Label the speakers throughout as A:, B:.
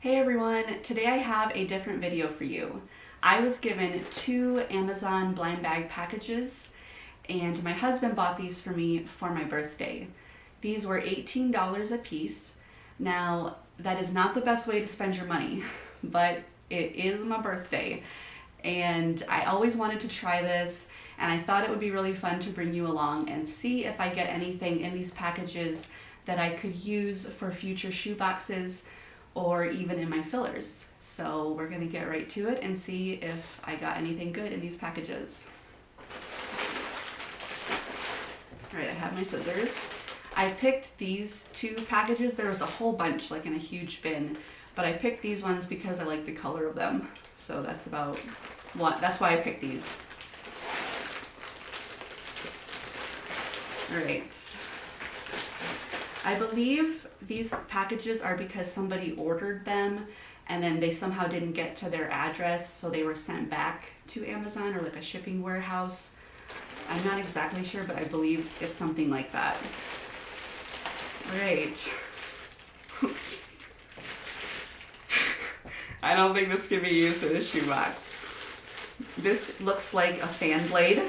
A: Hey everyone, today I have a different video for you. I was given 2 Amazon blind bag packages and my husband bought these for me for my birthday. These were $18 a piece. Now, that is not the best way to spend your money, but it is my birthday and I always wanted to try this and I thought it would be really fun to bring you along and see if I get anything in these packages that I could use for future shoe boxes or even in my fillers. So we're gonna get right to it and see if I got anything good in these packages. All right, I have my scissors. I picked these 2 packages. There was a whole bunch, like in a huge bin, but I picked these ones because I like the color of them. So that's why I picked these. All right. I believe these packages are because somebody ordered them and then they somehow didn't get to their address, so they were sent back to Amazon or like a shipping warehouse. I'm not exactly sure, but I believe it's something like that. All right. I don't think this can be used in a shoebox. This looks like a fan blade.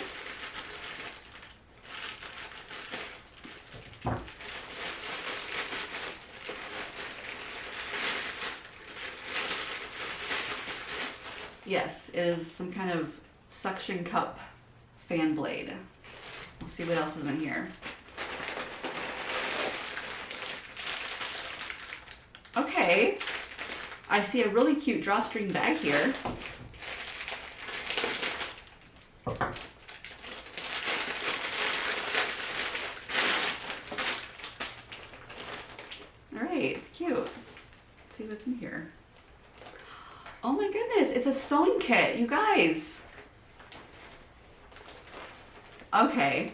A: Yes, it is some kind of suction cup fan blade. We'll see what else is in here. Okay, I see a really cute drawstring bag here. All right, it's cute. Let's see what's in here. Oh my goodness, it's a sewing kit, you guys. Okay.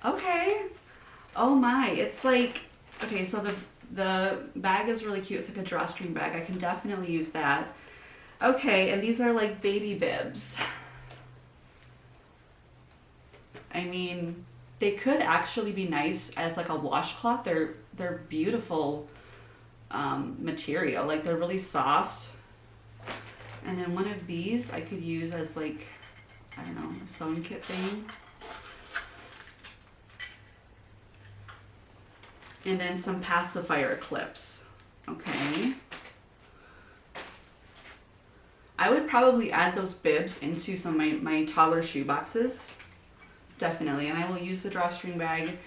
A: Okay. Oh my, it's like, okay, so the bag is really cute. It's like a drawstring bag. I can definitely use that. Okay, and these are like baby bibs. I mean, they could actually be nice as like a washcloth. They're beautiful material, like they're really soft. And then one of these I could use as like, I don't know, a sewing kit thing. And then some pacifier clips. Okay. I would probably add those bibs into some of my toddler shoe boxes. Definitely. And I will use the drawstring bag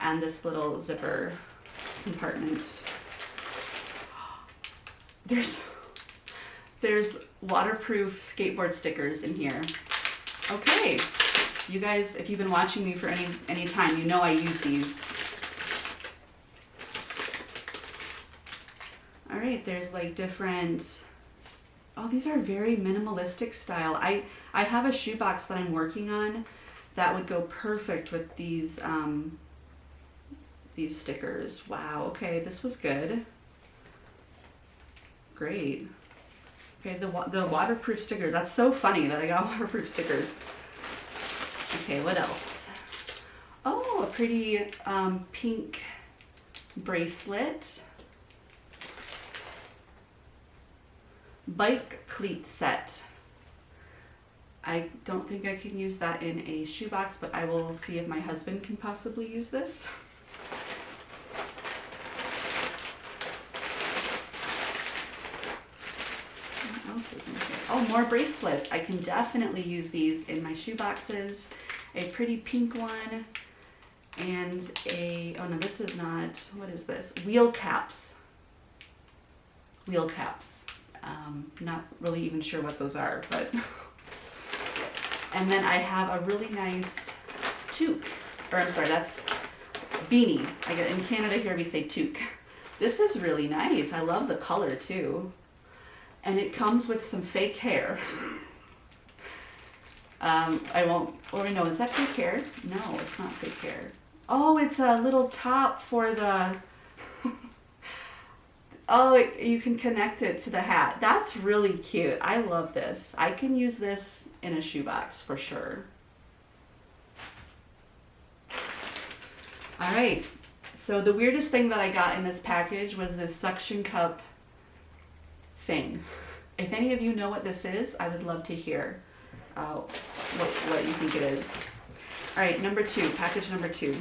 A: and this little zipper compartment. There's waterproof skateboard stickers in here. Okay, you guys, if you've been watching me for any time, you know I use these. All right, there's like different, oh, these are very minimalistic style. I have a shoebox that I'm working on that would go perfect with these stickers. Wow, okay, this was good. Great. Okay, the waterproof stickers. That's so funny that I got waterproof stickers. Okay, what else? Oh, a pretty pink bracelet. Bike cleat set. I don't think I can use that in a shoebox, but I will see if my husband can possibly use this. Oh, more bracelets. I can definitely use these in my shoe boxes. A pretty pink one and oh no, this is not, what is this? Wheel caps. Wheel caps. Not really even sure what those are, but. And then I have a really nice toque, or I'm sorry, that's beanie. In Canada here we say toque. This is really nice. I love the color too. And it comes with some fake hair. No, is that fake hair? No, it's not fake hair. Oh, it's a little top for the, oh, you can connect it to the hat. That's really cute. I love this. I can use this in a shoebox for sure. All right, So the weirdest thing that I got in this package was this suction cup thing. If any of you know what this is, I would love to hear what you think it is. All right, number 2, package number 2.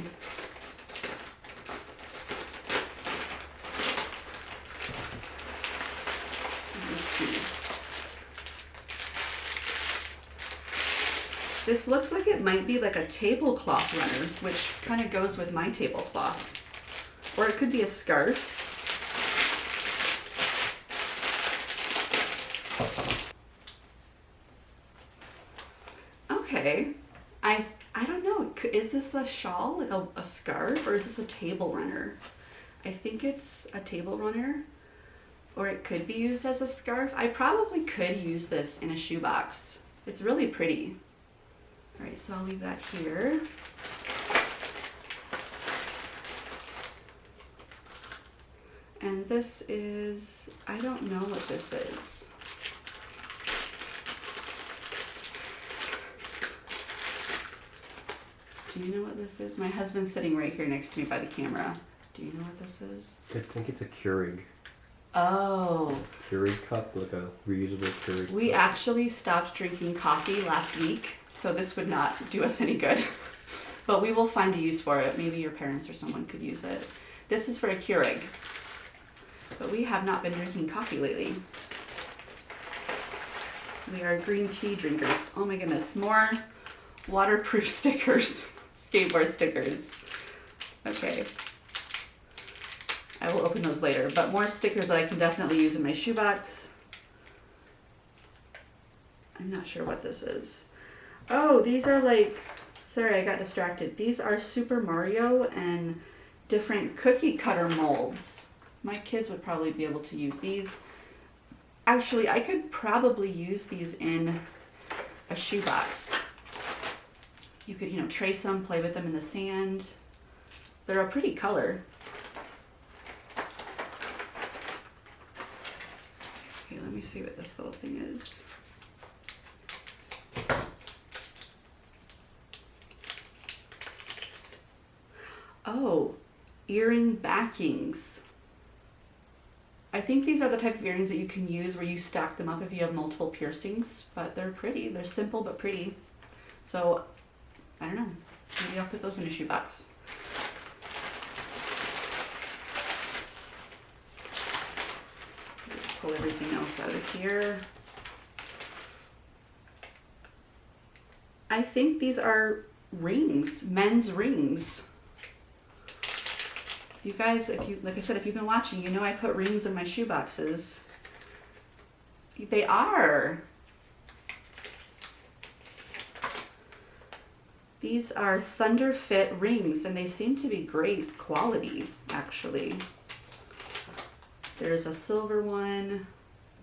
A: This looks like it might be like a tablecloth runner, which kind of goes with my tablecloth. Or it could be a scarf. Okay. I don't know. Is this a shawl, like a scarf, or is this a table runner? I think it's a table runner. Or it could be used as a scarf. I probably could use this in a shoebox. It's really pretty. All right, so I'll leave that here. And this is, I don't know what this is. Do you know what this is? My husband's sitting right here next to me by the camera. Do you know what this is?
B: I think it's a Keurig.
A: Oh.
B: Keurig cup, like a reusable Keurig
A: We
B: cup.
A: actually stopped drinking coffee last week, so this would not do us any good. But we will find a use for it. Maybe your parents or someone could use it. This is for a Keurig. But we have not been drinking coffee lately. We are green tea drinkers. Oh my goodness, more waterproof stickers. Skateboard stickers. Okay. I will open those later, but more stickers that I can definitely use in my shoebox. I'm not sure what this is. Oh, these are like, sorry, I got distracted. These are Super Mario and different cookie cutter molds. My kids would probably be able to use these. Actually, I could probably use these in a shoebox. You could, trace them, play with them in the sand. They're a pretty color. Okay, let me see what this little thing is. Oh, earring backings. I think these are the type of earrings that you can use where you stack them up if you have multiple piercings, but they're pretty. They're simple but pretty. So, I don't know. Maybe I'll put those in a shoebox. Just pull everything else out of here. I think these are rings, men's rings. You guys, like I said, if you've been watching, you know I put rings in my shoeboxes. They are. These are Thunder Fit rings, and they seem to be great quality, actually. There's a silver one,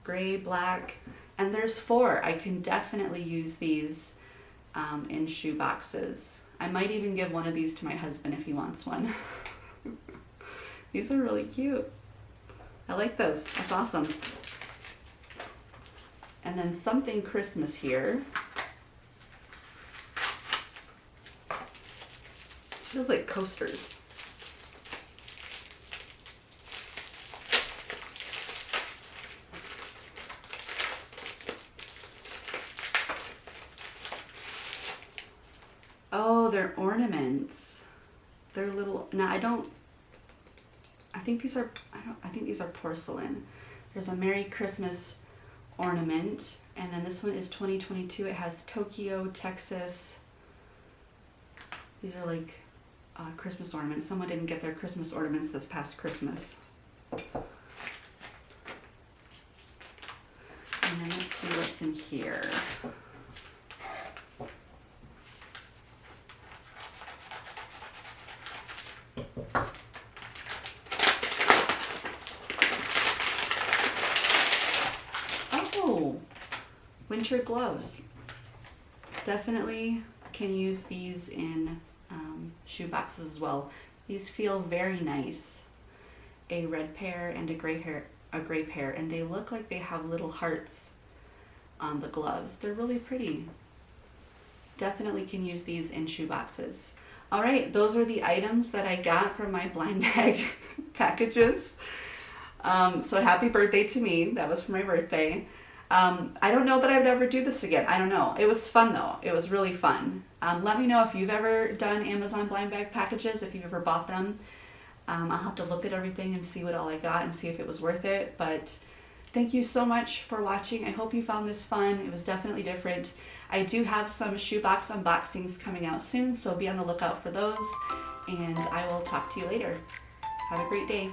A: gray, black, and there's 4. I can definitely use these in shoe boxes. I might even give one of these to my husband if he wants one. These are really cute. I like those. That's awesome. And then something Christmas here. Feels like coasters. Oh, they're ornaments. They're little, now I think these are porcelain. There's a Merry Christmas ornament, and then this one is 2022. It has Tokyo, Texas. These are like Christmas ornaments. Someone didn't get their Christmas ornaments this past Christmas. And then let's see what's in here. Oh, winter gloves. Definitely can use these in shoe boxes as well. These feel very nice. A red pair and a gray pair, and they look like they have little hearts on the gloves. They're really pretty. Definitely can use these in shoe boxes. All right, those are the items that I got from my blind bag packages. So happy birthday to me. That was for my birthday. I don't know that I would ever do this again. I don't know. It was fun though. It was really fun. Let me know if you've ever done Amazon blind bag packages, if you've ever bought them. I'll have to look at everything and see what all I got and see if it was worth it. But thank you so much for watching. I hope you found this fun. It was definitely different. I do have some shoebox unboxings coming out soon, so be on the lookout for those. And I will talk to you later. Have a great day.